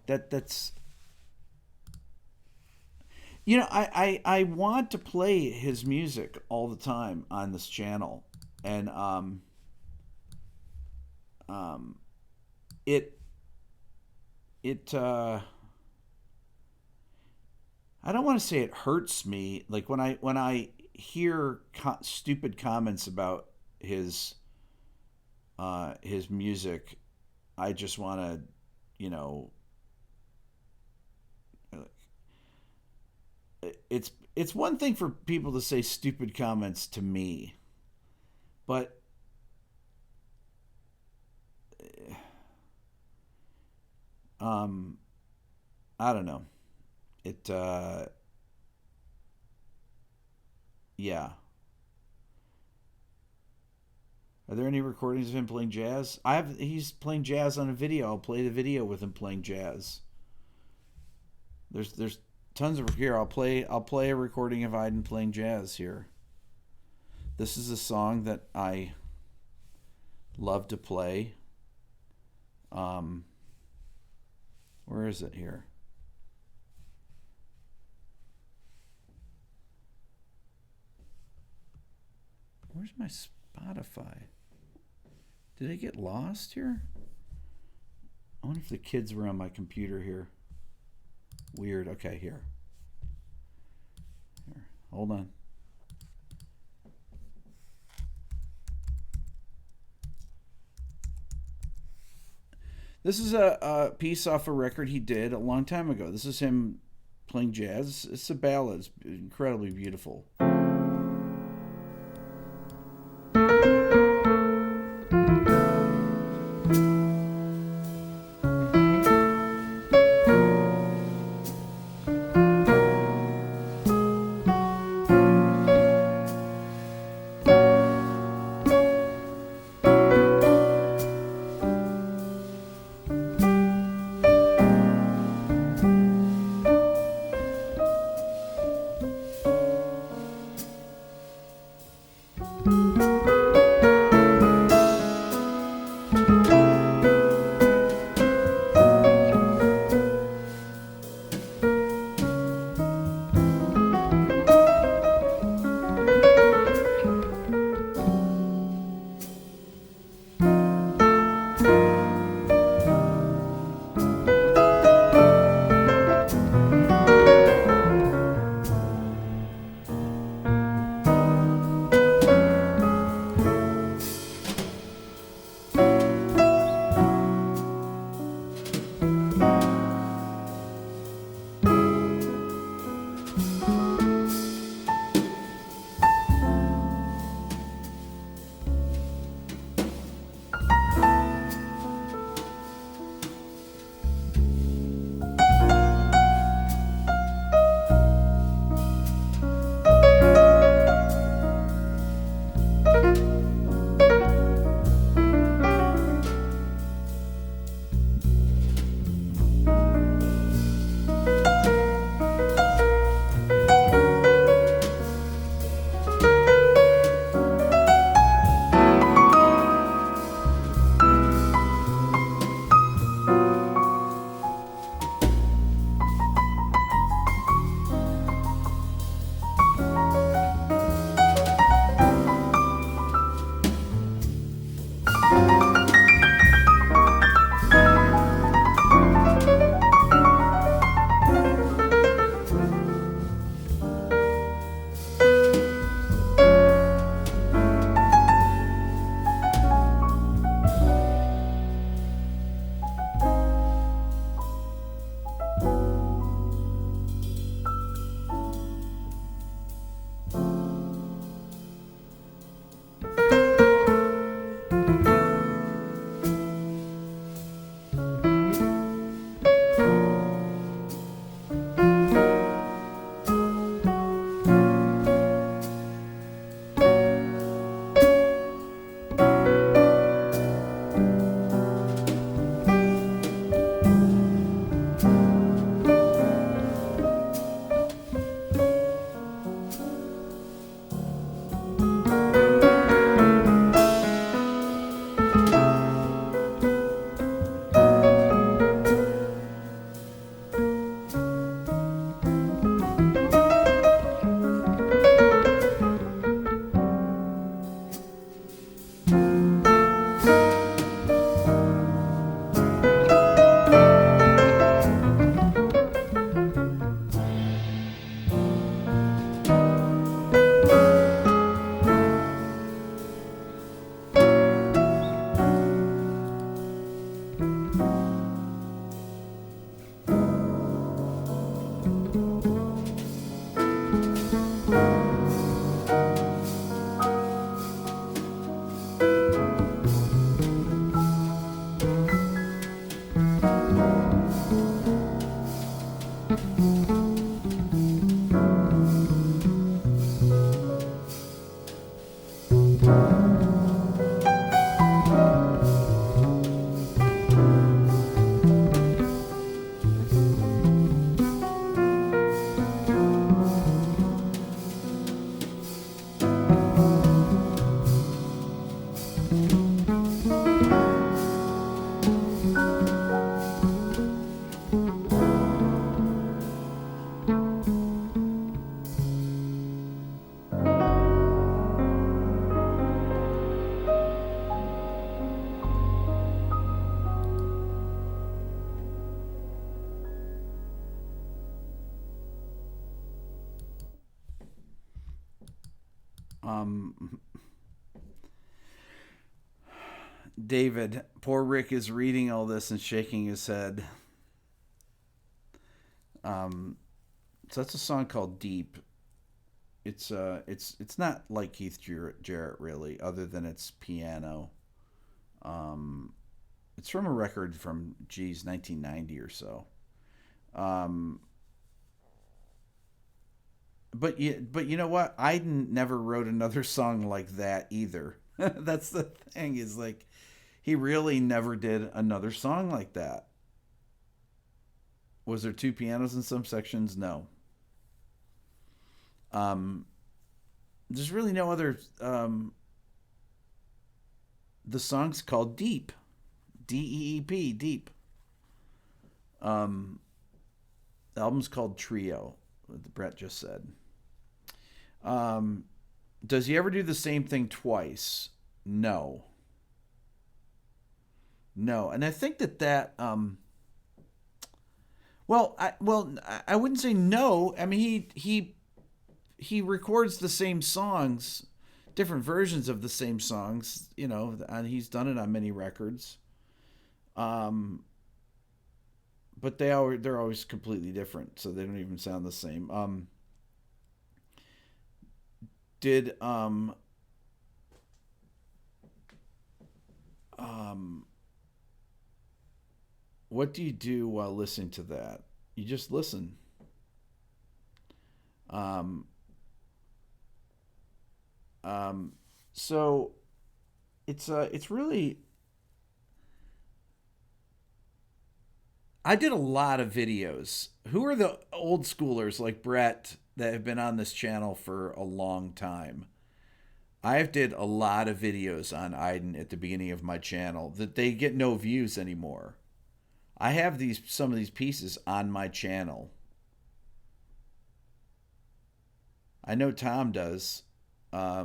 that's I want to play his music all the time on this channel, and I don't want to say it hurts me. Like when I hear stupid comments about his music, I just want to, you know, it's one thing for people to say stupid comments to me, but I don't know. It yeah. Are there any recordings of him playing jazz? He's playing jazz on a video. I'll play the video with him playing jazz. There's tons of here. I'll play a recording of Iden playing jazz here. This is a song that I love to play. Where is it here? Where's my Spotify? Did I get lost here? I wonder if the kids were on my computer here. Weird. Okay, here. Hold on. This is a piece off a record he did a long time ago. This is him playing jazz. It's a ballad. It's incredibly beautiful. David, poor Rick is reading all this and shaking his head. So that's a song called Deep. It's not like Keith Jarrett really, other than it's piano. It's from a record from 1990 or so. But you know what? Aiden never wrote another song like that either. That's the thing, is like he really never did another song like that. Was there two pianos in some sections? No. There's really no other. The song's called Deep, Deep, Deep. The album's called Trio. What Brett just said. Does he ever do the same thing twice? No. And I think that I wouldn't say no. I mean, he records the same songs, different versions of the same songs, and he's done it on many records. But they're always completely different, so they don't even sound the same. What do you do while listening to that? You just listen. So it's really. I did a lot of videos. Who are the old schoolers like Brett that have been on this channel for a long time? I've did a lot of videos on Aiden at the beginning of my channel that they get no views anymore. I have some of these pieces on my channel. I know Tom does. I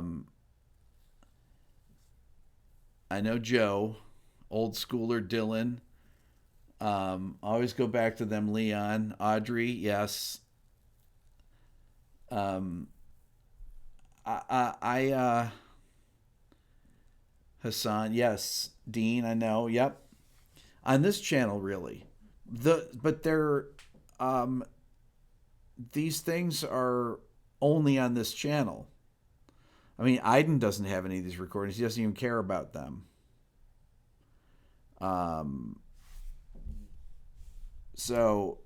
know Joe, old schooler Dylan. Always go back to them. Leon, Audrey, yes. Hassan, yes. Dean, I know. Yep. On this channel, really. But they're these things are only on this channel. I mean, Aiden doesn't have any of these recordings. He doesn't even care about them. So,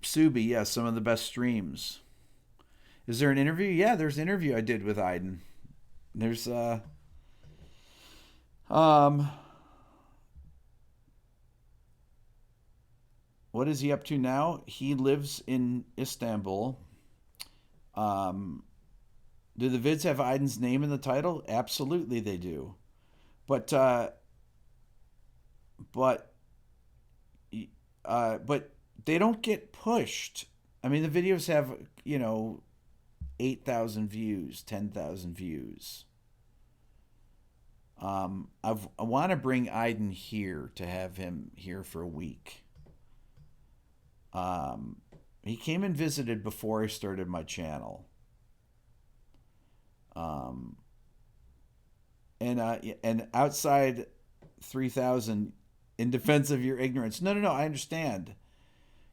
Subi, yes, some of the best streams. Is there an interview? Yeah, there's an interview I did with Aiden. There's what is he up to now? He lives in Istanbul. Do the vids have Aiden's name in the title? Absolutely, they do. But they don't get pushed. I mean, the videos have 8,000 views, 10,000 views. I want to bring Aiden here to have him here for a week. He came and visited before I started my channel. And outside 3,000, in defense of your ignorance. No, I understand.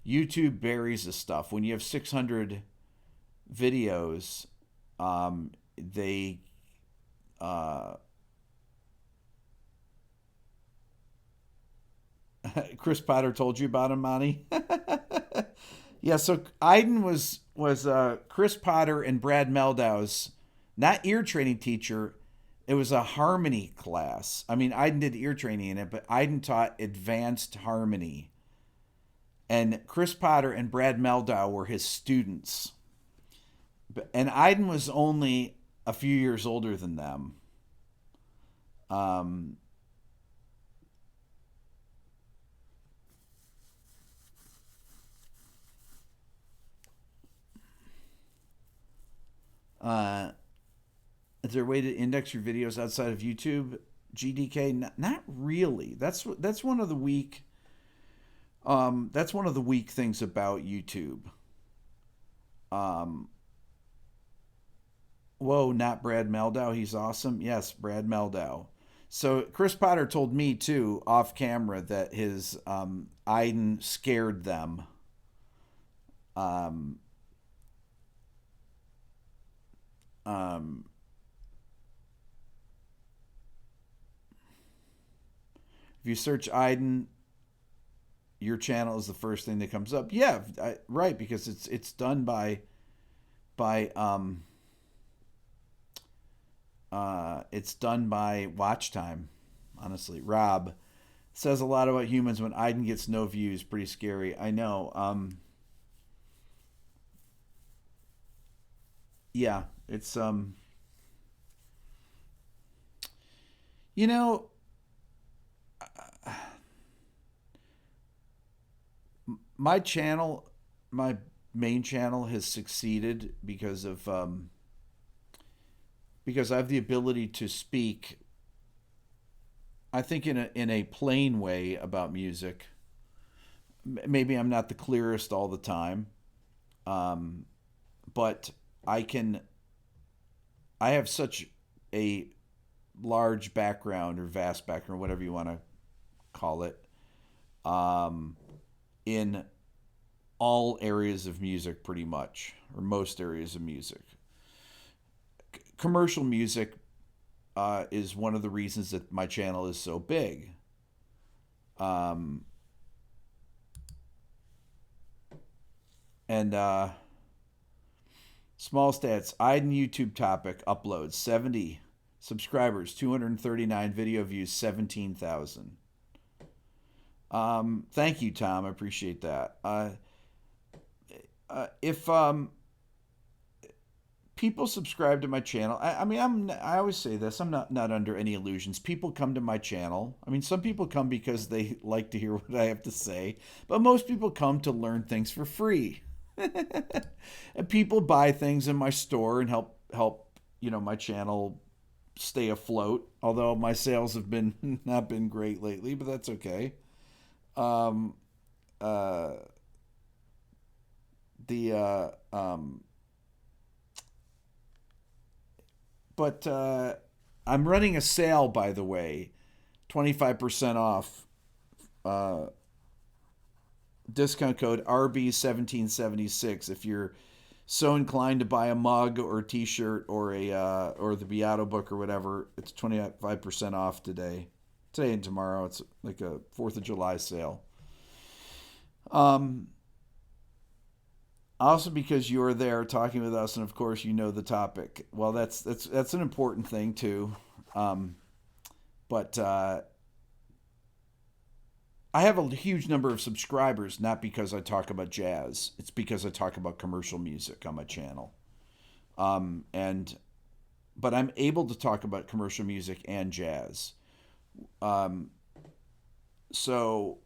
YouTube buries this stuff. When you have 600 videos, they Chris Potter told you about him, Monty? Yeah, so Aiden was Chris Potter and Brad Meldau's not ear training teacher. It was a harmony class. I mean, Aiden did ear training in it, but Aiden taught advanced harmony. And Chris Potter and Brad Meldau were his students. And Aiden was only a few years older than them. Is there a way to index your videos outside of YouTube? GDK, not really. That's one of the weak. That's one of the weak things about YouTube. Um, whoa, not Brad Meldow. He's awesome. Yes, Brad Meldow. So Chris Potter told me too, off camera, that his Iden scared them. Um, um, if you search Iden, your channel is the first thing that comes up. Yeah, right, because it's done by it's done by watch time. Honestly, Rob says a lot about humans when Iden gets no views. Pretty scary. I know. Yeah, it's you know, my channel, my main channel has succeeded because I have the ability to speak, I think, in a plain way about music. Maybe I'm not the clearest all the time, um, but I can. I have such a large background or vast background, whatever you want to call it, um, in all areas of music, pretty much, or most areas of music. Commercial music is one of the reasons that my channel is so big. Um, and Small stats: Iden YouTube topic uploads 70 subscribers, 239 video views, 17,000. Thank you, Tom. I appreciate that. If people subscribe to my channel, I mean, I always say this. I'm not under any illusions. People come to my channel. I mean, some people come because they like to hear what I have to say, but most people come to learn things for free. And people buy things in my store and help my channel stay afloat. Although my sales have been not been great lately, but that's okay. Um, uh, the but I'm running a sale, by the way, 25% off. Uh, Discount code RB1776 if you're so inclined to buy a mug or a T-shirt or a or the Beato book or whatever. It's 25% off today and tomorrow. It's like a 4th of July sale. Also, because you're there talking with us, and of course you know the topic. Well, that's an important thing too. But I have a huge number of subscribers, not because I talk about jazz. It's because I talk about commercial music on my channel. And but I'm able to talk about commercial music and jazz. Um, so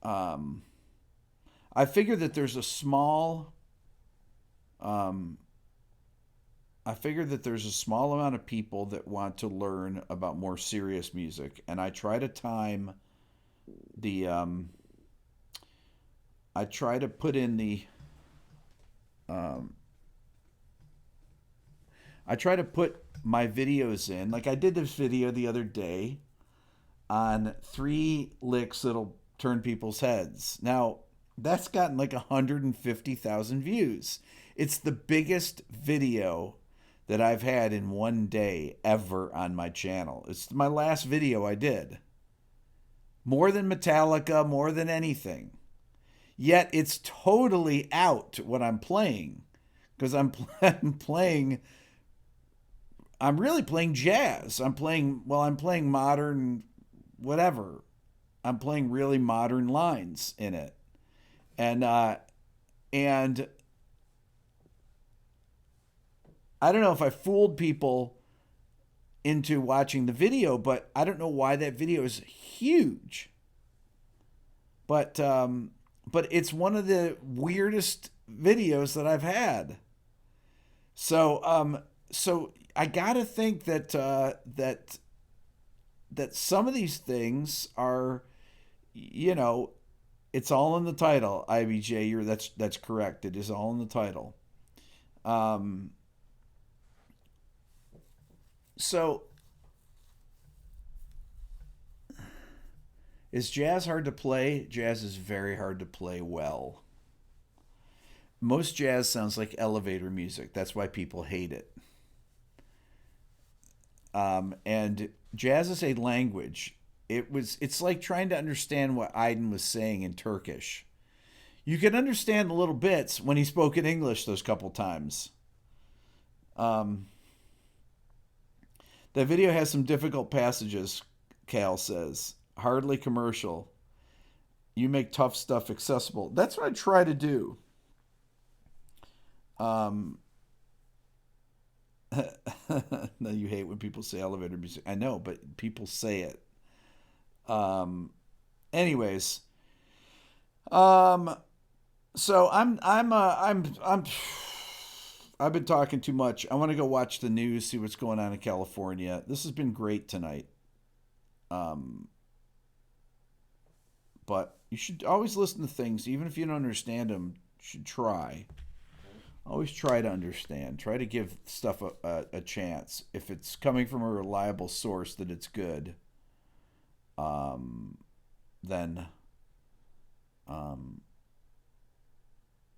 I figure that there's a small um, I figure that there's a small amount of people that want to learn about more serious music, and the I try to put in the um, I try to put my videos in. Like I did this video the other day on 3 licks that'll turn people's heads. Now, that's gotten like 150,000 views. It's the biggest video that I've had in one day ever on my channel. It's my last video I did. More than Metallica, more than anything. Yet it's totally out what I'm playing. Because I'm really playing jazz. I'm playing modern whatever. I'm playing really modern lines in it. And I don't know if I fooled people into watching the video, but I don't know why that video is huge. But it's one of the weirdest videos that I've had. So I gotta think that some of these things are, you know, It's all in the title, IBJ. That's correct. It is all in the title. So is jazz hard to play? Jazz is very hard to play well. Most jazz sounds like elevator music. That's why people hate it. And jazz is a language. It's like trying to understand what Aydin was saying in Turkish. You can understand the little bits when he spoke in English those couple times. That video has some difficult passages, Cal says. Hardly commercial. You make tough stuff accessible. That's what I try to do. No, you hate when people say elevator music. I know, but people say it. Anyways, so I've been talking too much. I want to go watch the news, see what's going on in California. This has been great tonight. But you should always listen to things, even if you don't understand them. You should try. Always try to understand. Try to give stuff a chance. If it's coming from a reliable source that it's good, then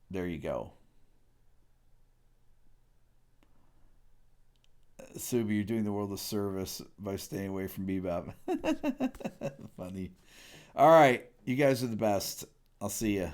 there you go. Subi, you're doing the world a service by staying away from bebop. Funny. All right, you guys are the best. I'll see you.